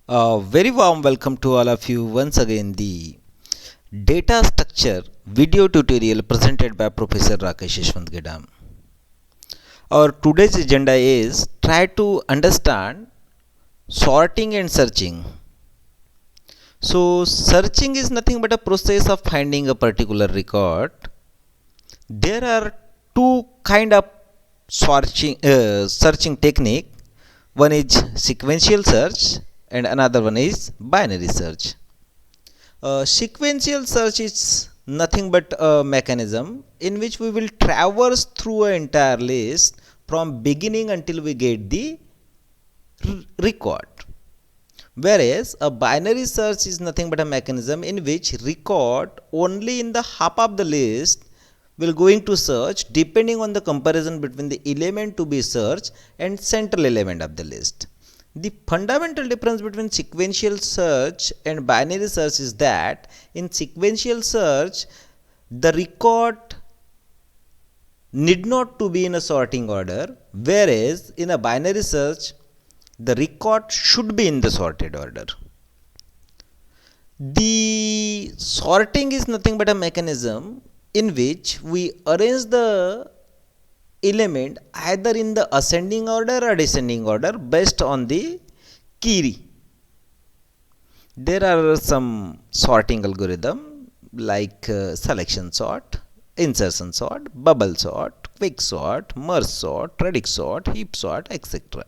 Very warm welcome to all of you once again the data structure video tutorial presented by Professor Rakesh Gedam. Our today's agenda is try to understand sorting and searching. So searching is nothing but a process of finding a particular record. There are two kind of searching technique. One is sequential search and another one is binary search. Sequential search is nothing but a mechanism in which we will traverse through an entire list from beginning until we get the record. Whereas a binary search is nothing but a mechanism in which record only in the half of the list will going to search depending on the comparison between the element to be searched and central element of the list. The fundamental difference between sequential search and binary search is that in sequential search the record need not to be in a sorting order, whereas in a binary search the record should be in the sorted order. The sorting is nothing but a mechanism in which we arrange the element either in the ascending order or descending order based on the key. There are some sorting algorithm like selection sort, insertion sort, bubble sort, quick sort, merge sort, radix sort, heap sort, etc.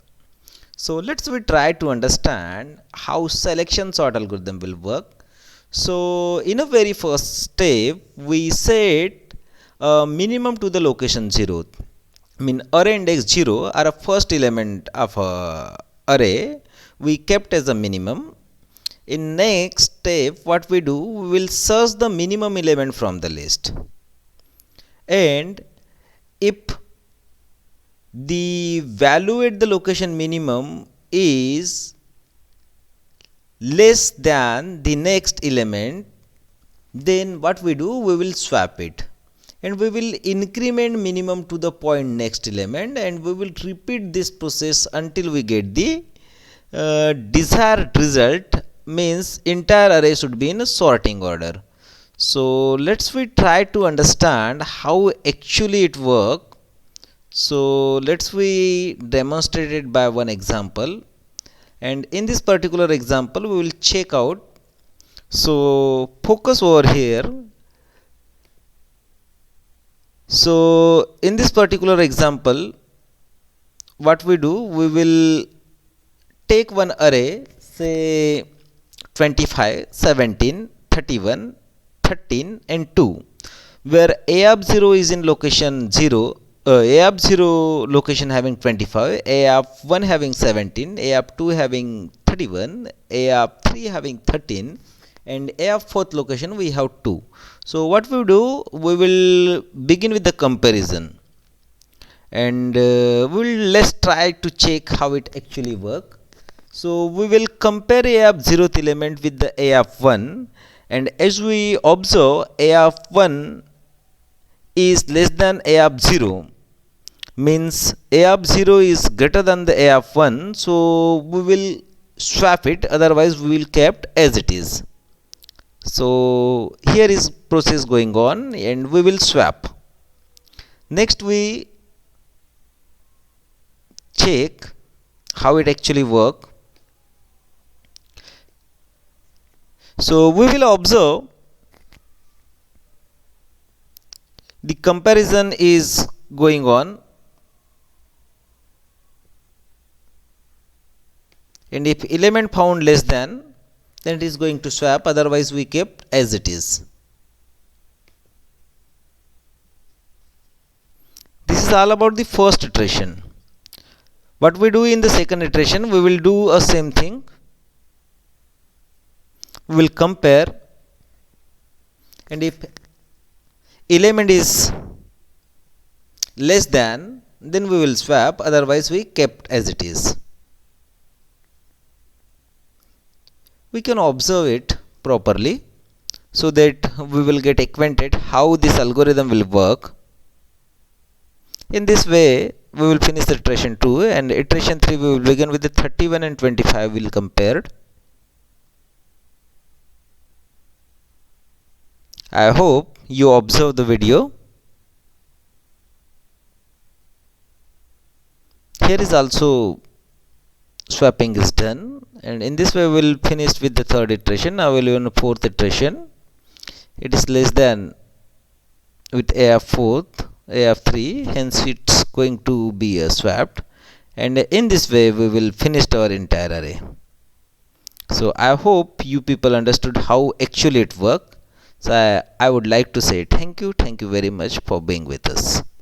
So let's we try to understand how selection sort algorithm will work. So in a very first step we set a minimum to the location 0. Array index 0 or a first element of a array we kept as a minimum. In next step what we do, we will search the minimum element from the list, and if the value at the location minimum is less than the next element, then what we do, we will swap it and we will increment minimum to the point next element, and we will repeat this process until we get the desired result. Means entire array should be in a sorting order. So let's we try to understand how actually it work. So let's we demonstrate it by one example, and in this particular example we will check out. So focus over here. So in this particular example what we do, we will take one array, say 25, 17, 31, 13 and 2, where a of 0 is in location 0, a of 0 location having 25, a of 1 having 17, a of 2 having 31, a of 3 having 13, and a of 4th location we have 2. So what we do, we will begin with the comparison, and let's try to check how it actually work. So we will compare a of 0th element with the a of 1, and as we observe, a of 1 is less than a of 0, means a of 0 is greater than the a of 1, so we will swap it, otherwise we will kept as it is. So here is process going on and we will swap. Next we check how it actually work. So we will observe the comparison is going on, and if element found less than, then it is going to swap, otherwise we kept as it is. This is all about the first iteration. What we do in the second iteration, we will do a same thing. We will compare, and if element is less than, then we will swap, otherwise we kept as it is. We can observe it properly so that we will get acquainted how this algorithm will work. In this way we will finish the iteration 2, and iteration 3 we will begin with the 31 and 25 will compared. I hope you observe the video. Here is also swapping is done, and in this way we will finish with the third iteration. Now we will in the fourth iteration. It is less than with a of fourth, a of 3, hence it's going to be swapped, and in this way we will finish our entire array. So I hope you people understood how actually it works. So I would like to say thank you very much for being with us.